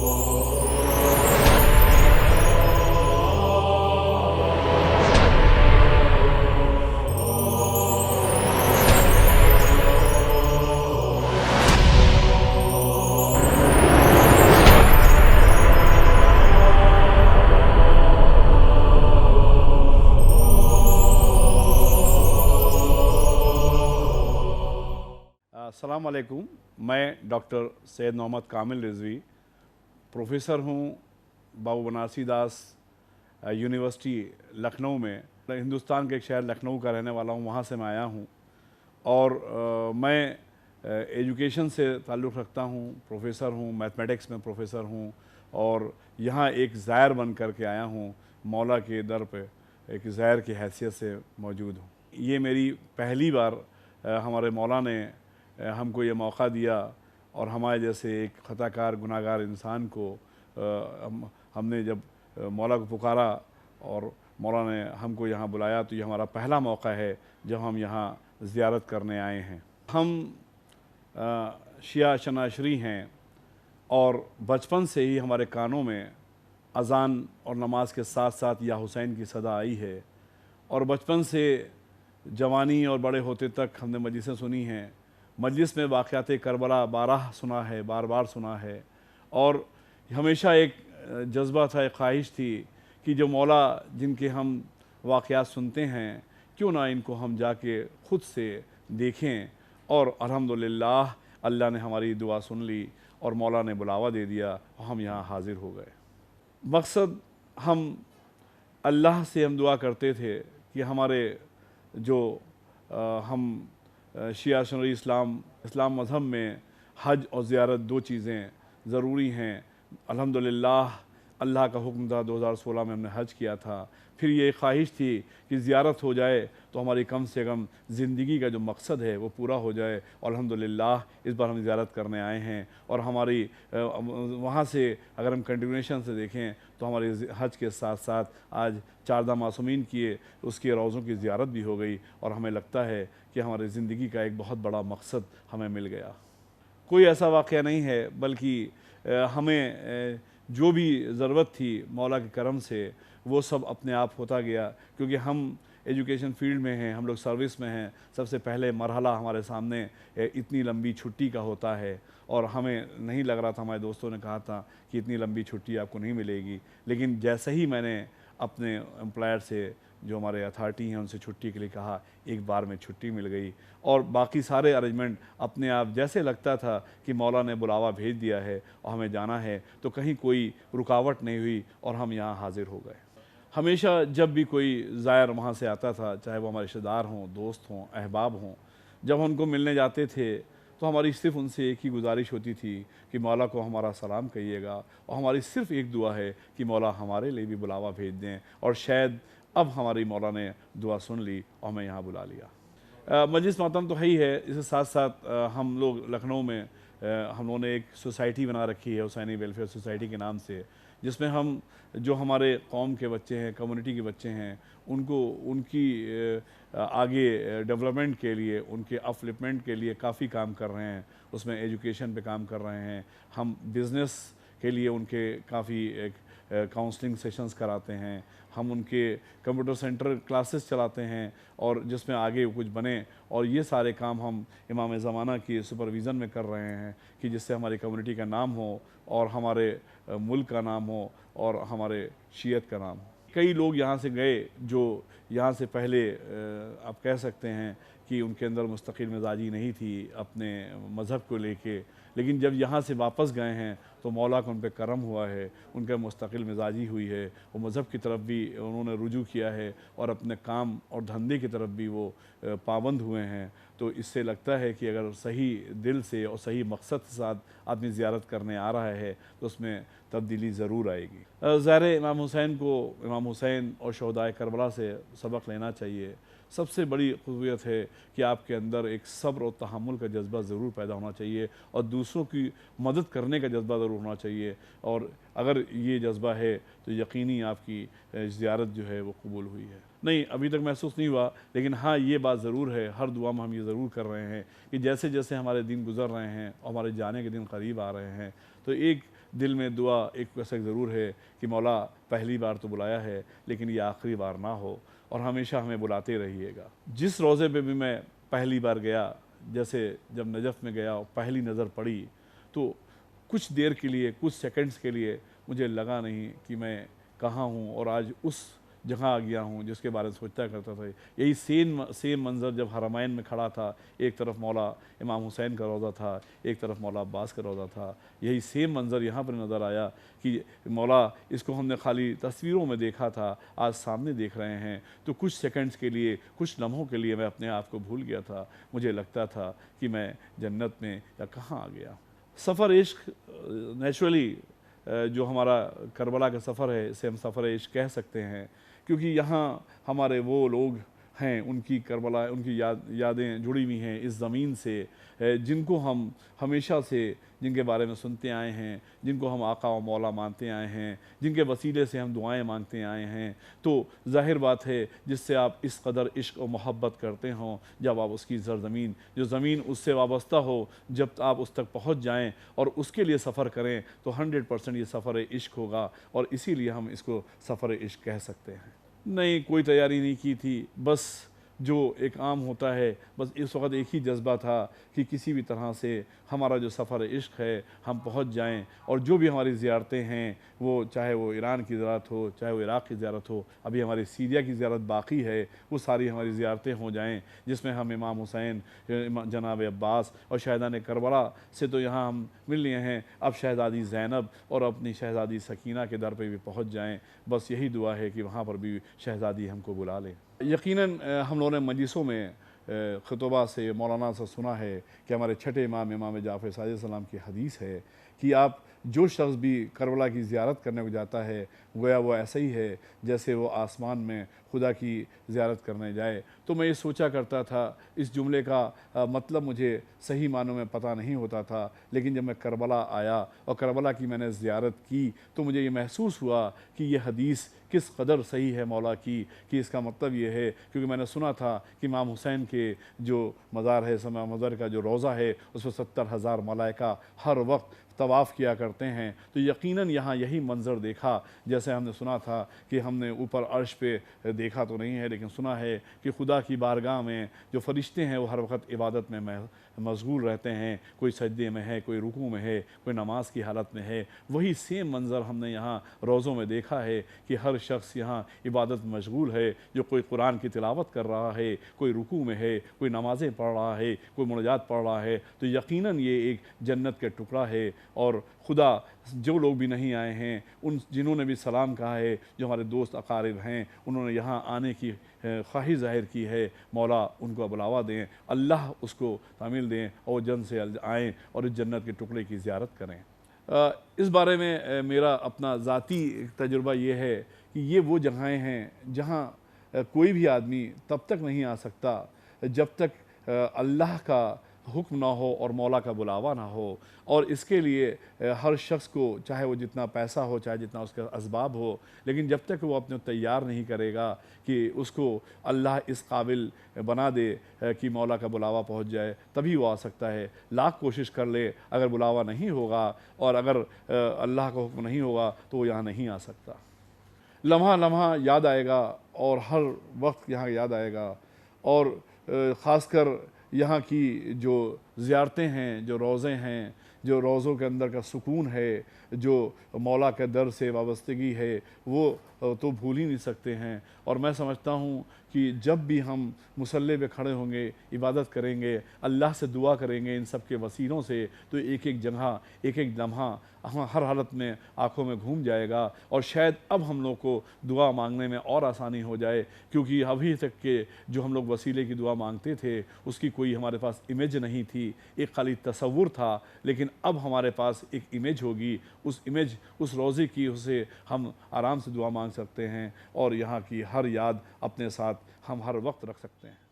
अस्सलाम वालेकुम। मैं डॉक्टर सैयद मोहम्मद कामिल रिजवी प्रोफेसर हूँ बाबू बनारसी दास यूनिवर्सिटी लखनऊ में। हिंदुस्तान के एक शहर लखनऊ का रहने वाला हूँ, वहाँ से मैं आया हूँ और मैं एजुकेशन से ताल्लुक़ रखता हूँ, प्रोफेसर हूँ, मैथमेटिक्स में प्रोफेसर हूँ और यहाँ एक ज़ायर बन कर के आया हूँ, मौला के दर पे एक ज़ायर की हैसियत से मौजूद हूँ। ये मेरी पहली बार हमारे मौला ने हमको ये मौका दिया और हमारे जैसे एक ख़ताकार गुनाहगार इंसान को हमने जब मौला को पुकारा और मौला ने हमको यहाँ बुलाया, तो ये हमारा पहला मौका है जब हम यहाँ ज़ियारत करने आए हैं। हम शिया शनाशरी हैं और बचपन से ही हमारे कानों में अज़ान और नमाज के साथ साथ या हुसैन की सदा आई है और बचपन से जवानी और बड़े होते तक हमने मजलिसें सुनी हैं। मजलिस में वाक़यात करबला बारह सुना है, बार बार सुना है और हमेशा एक जज्बा था, एक ख्वाहिश थी कि जो मौला जिनके हम वाक़यात सुनते हैं क्यों ना इनको हम जाके ख़ुद से देखें। और अल्हम्दुलिल्लाह अल्लाह ने हमारी दुआ सुन ली और मौला ने बुलावा दे दिया और हम यहाँ हाज़िर हो गए। मकसद हम अल्लाह से हम दुआ करते थे कि हमारे जो हम शिया सुन्नी इस्लाम मज़हब में हज और ज़ियारत दो चीज़ें ज़रूरी हैं। अल्हम्दुलिल्लाह अल्लाह का हुक्म था, 2016 में हमने हज किया था। फिर ये ख्वाहिश थी कि ज़ियारत हो जाए तो हमारी कम से कम ज़िंदगी का जो मकसद है वो पूरा हो जाए। और अल्हम्दुलिल्लाह इस बार हम ज़ियारत करने आए हैं और हमारी वहाँ से अगर हम कंटिन्यूएशन से देखें तो हमारे हज के साथ साथ आज 14 मासूमीन किए, उसके रोज़ों की ज़ियारत भी हो गई और हमें लगता है कि हमारी ज़िंदगी का एक बहुत बड़ा मकसद हमें मिल गया। कोई ऐसा वाक़या नहीं है, बल्कि हमें जो भी ज़रूरत थी मौला के करम से वो सब अपने आप होता गया। क्योंकि हम एजुकेशन फील्ड में हैं, हम लोग सर्विस में हैं। सबसे पहले मरहला हमारे सामने इतनी लंबी छुट्टी का होता है और हमें नहीं लग रहा था, हमारे दोस्तों ने कहा था कि इतनी लंबी छुट्टी आपको नहीं मिलेगी। लेकिन जैसे ही मैंने अपने एम्प्लॉयर से जो हमारे अथॉरिटी हैं उनसे छुट्टी के लिए कहा, एक बार में छुट्टी मिल गई और बाकी सारे अरेंजमेंट अपने आप जैसे लगता था कि मौला ने बुलावा भेज दिया है और हमें जाना है, तो कहीं कोई रुकावट नहीं हुई और हम यहाँ हाज़िर हो गए। हमेशा जब भी कोई ज़ायर वहाँ से आता था, चाहे वो हमारे रिश्तेदार हों, दोस्त हों, अहबाब हों, जब उनको मिलने जाते थे तो हमारी सिर्फ़ उनसे एक ही गुजारिश होती थी कि मौला को हमारा सलाम कहिएगा और हमारी सिर्फ़ एक दुआ है कि मौला हमारे लिए भी बुलावा भेज दें। और शायद अब हमारी मौला ने दुआ सुन ली और हमें यहाँ बुला लिया। मजलिस मातम तो है ही है, इसके साथ साथ हम लोग लखनऊ में हम लोगों ने एक सोसाइटी बना रखी है, हुसैनी वेलफेयर सोसाइटी के नाम से, जिसमें हम जो हमारे कौम के बच्चे हैं, कम्युनिटी के बच्चे हैं, उनको उनकी आगे डेवलपमेंट के लिए, उनके अपलिफ्टमेंट के लिए काफ़ी काम कर रहे हैं। उसमें एजुकेशन पे काम कर रहे हैं। हम बिज़नेस के लिए उनके काफ़ी काउंसलिंग सेशंस कराते हैं। हम उनके कंप्यूटर सेंटर क्लासेस चलाते हैं और जिसमें आगे कुछ बने। और ये सारे काम हम इमाम ज़माना की सुपरविज़न में कर रहे हैं कि जिससे हमारी कम्युनिटी का नाम हो और हमारे मुल्क का नाम हो और हमारे शियत का नाम हो। कई लोग यहाँ से गए जो यहाँ से पहले आप कह सकते हैं कि उनके अंदर मुस्तकिल मिजाजी नहीं थी अपने मज़हब को लेके, लेकिन जब यहाँ से वापस गए हैं तो मौला का उन पर करम हुआ है, उनका मुस्तकिल मिजाजी हुई है, वो मज़हब की तरफ भी उन्होंने रुजू किया है और अपने काम और धंधे की तरफ भी वो पाबंद हुए हैं। तो इससे लगता है कि अगर सही दिल से और सही मकसद के साथ आदमी ज़ियारत करने आ रहा है तो उसमें तब्दीली ज़रूर आएगी। ज़ाहिर इमाम हुसैन को, इमाम हुसैन और शहदाए करबला से सबक लेना चाहिए। सबसे बड़ी खूबियत है कि आपके अंदर एक सब्र और तहम्मुल का जज्बा ज़रूर पैदा होना चाहिए और दूसरों की मदद करने का जज्बा ज़रूर होना चाहिए। और अगर ये जज्बा है तो यकीनी आपकी ज़ियारत जो है वो कबूल हुई है। नहीं, अभी तक महसूस नहीं हुआ, लेकिन हाँ ये बात ज़रूर है, हर दुआ में हम ये ज़रूर कर रहे हैं कि जैसे जैसे हमारे दिन गुज़र रहे हैं और हमारे जाने के दिन करीब आ रहे हैं, तो एक दिल में दुआ एक ऐसा ज़रूर है कि मौला पहली बार तो बुलाया है, लेकिन ये आखिरी बार ना हो और हमेशा हमें बुलाते रहिएगा। जिस रोज़े पे भी मैं पहली बार गया, जैसे जब नजफ़ में गया और पहली नज़र पड़ी, तो कुछ देर के लिए, कुछ सेकंड्स के लिए मुझे लगा नहीं कि मैं कहाँ हूँ और आज उस जगह आ गया हूँ जिसके बारे में सोचता करता था। यही सेम मंज़र जब हरमैन में खड़ा था, एक तरफ मौला इमाम हुसैन का रोज़ा था, एक तरफ मौला अब्बास का रोज़ा था। यही सेम मंज़र यहाँ पर नज़र आया कि मौला इसको हमने खाली तस्वीरों में देखा था, आज सामने देख रहे हैं। तो कुछ सेकंड्स के लिए, कुछ लम्हों के लिए मैं अपने आप को भूल गया था। मुझे लगता था कि मैं जन्नत में या कहाँ आ गया। सफ़र इश्क नेचुरली जो हमारा करबला का सफ़र है, इसे हम सफ़र इश्क कह सकते हैं, क्योंकि यहाँ हमारे वो लोग हैं, उनकी करबला, उनकी यादें जुड़ी हुई हैं इस ज़मीन से, जिनको हम हमेशा से, जिनके बारे में सुनते आए हैं, जिनको हम आका व मौला मानते आए हैं, जिनके वसीले से हम दुआएं मांगते आए हैं। तो ज़ाहिर बात है, जिससे आप इस कदर इश्क और मोहब्बत करते हों, जब आप उसकी ज़रज़मीन, जो ज़मीन उससे वाबस्ता हो, जब आप उस तक पहुँच जाएँ और उसके लिए सफ़र करें, तो 100% ये सफ़र इश्क होगा और इसीलिए हम इसको सफ़र इश्क कह सकते हैं। नहीं, कोई तैयारी नहीं की थी, बस जो एक आम होता है, बस इस वक्त एक ही जज्बा था कि किसी भी तरह से हमारा जो सफ़र इश्क है हम पहुंच जाएं और जो भी हमारी ज़ियारतें हैं, वो चाहे वो ईरान की ज़ियारत हो, चाहे वो इराक़ की ज़ियारत हो, अभी हमारी सीरिया की ज़ियारत बाकी है, वो सारी हमारी ज़ियारतें हो जाएं, जिसमें हम इमाम हुसैन, जनाब अब्बास और शहदान करबला से तो यहाँ हम मिल लिए हैं, अब शहज़ादी ज़ैनब और अपनी शहज़ादी सकीना के दर पर भी पहुँच जाएँ। बस यही दुआ है कि वहाँ पर भी शहज़ादी हमको बुला लें। यकीनन हम लोगों ने मजलिसों में खुतबा से, मौलाना से सुना है कि हमारे छठे इमाम, इमाम जाफ़र सादिक़ सलाम की हदीस है कि आप जो शख्स भी करबला की ज़ियारत करने को जाता है, गोया वो ऐसा ही है जैसे वो आसमान में खुदा की ज़ियारत करने जाए। तो मैं ये सोचा करता था, इस जुमले का मतलब मुझे सही मानों में पता नहीं होता था, लेकिन जब मैं करबला आया और करबला की मैंने ज़ियारत की, तो मुझे ये महसूस हुआ कि ये हदीस किस कदर सही है मौला की, कि इसका मतलब ये है, क्योंकि मैंने सुना था कि इमाम हुसैन के जो मज़ार है, समा मज़ार का जो रोज़ा है, उस पर 70,000 मलाइका हर वक्त तवाफ़ किया करते हैं। तो यकीनन यहाँ यही मंज़र देखा, जैसे हमने सुना था कि हमने ऊपर अर्श पे देखा तो नहीं है, लेकिन सुना है कि खुदा की बारगाह में जो फ़रिश्ते हैं वो हर वक्त इबादत में मशगूल रहते हैं, कोई सजदे में है, कोई रुकू में है, कोई नमाज की हालत में है। वही सेम मंज़र हमने यहाँ रोज़ों में देखा है कि हर शख्स यहाँ इबादत में मशगूल है, जो कोई कुरान की तिलावत कर रहा है, कोई रुकू में है, कोई नमाज़ें पढ़ रहा है, कोई मुनाजात पढ़ रहा है। तो यकीनन ये एक जन्नत का टुकड़ा है। और खुदा जो लोग भी नहीं आए हैं, उन जिन्होंने भी सलाम कहा है, जो हमारे दोस्त अकारिब हैं, उन्होंने यहाँ आने की ख्वाहिश ज़ाहिर की है, मौला उनको बुलावा दें, अल्लाह उसको तामील दें और जन्नत से आएँ और इस जन्नत के टुकड़े की ज़ियारत करें। इस बारे में मेरा अपना ज़ाती तजुर्बा ये है कि ये वो जगहें हैं जहाँ कोई भी आदमी तब तक नहीं आ सकता जब तक अल्लाह का हुक्म ना हो और मौला का बुलावा ना हो। और इसके लिए हर शख्स को, चाहे वो जितना पैसा हो, चाहे जितना उसका असबाब हो, लेकिन जब तक वो अपने तैयार नहीं करेगा कि उसको अल्लाह इस काबिल बना दे कि मौला का बुलावा पहुंच जाए, तभी वो आ सकता है। लाख कोशिश कर ले, अगर बुलावा नहीं होगा और अगर अल्लाह का हुक्म नहीं होगा तो वो यहाँ नहीं आ सकता। लम्हा लम्हा याद आएगा और हर वक्त यहाँ याद आएगा। और ख़ासकर यहाँ की जो ज़ियारतें हैं, जो रोज़े हैं, जो रोज़ों के अंदर का सुकून है, जो मौला के दर से वाबस्तगी है, वो तो भूल ही नहीं सकते हैं। और मैं समझता हूँ कि जब भी हम मुसल्ले पे खड़े होंगे, इबादत करेंगे, अल्लाह से दुआ करेंगे इन सब के वसीलों से, तो एक एक जगह, एक एक लम्हा हर हालत में आँखों में घूम जाएगा। और शायद अब हम लोग को दुआ मांगने में और आसानी हो जाए, क्योंकि अभी तक के जो हम लोग वसीले की दुआ मांगते थे, उसकी कोई हमारे पास इमेज नहीं थी, एक खाली तसव्वुर था। लेकिन اب ہمارے پاس ایک امیج ہوگی، اس امیج اس روضے کی اسے ہم آرام سے دعا مانگ سکتے ہیں اور یہاں کی ہر یاد اپنے ساتھ ہم ہر وقت رکھ سکتے ہیں۔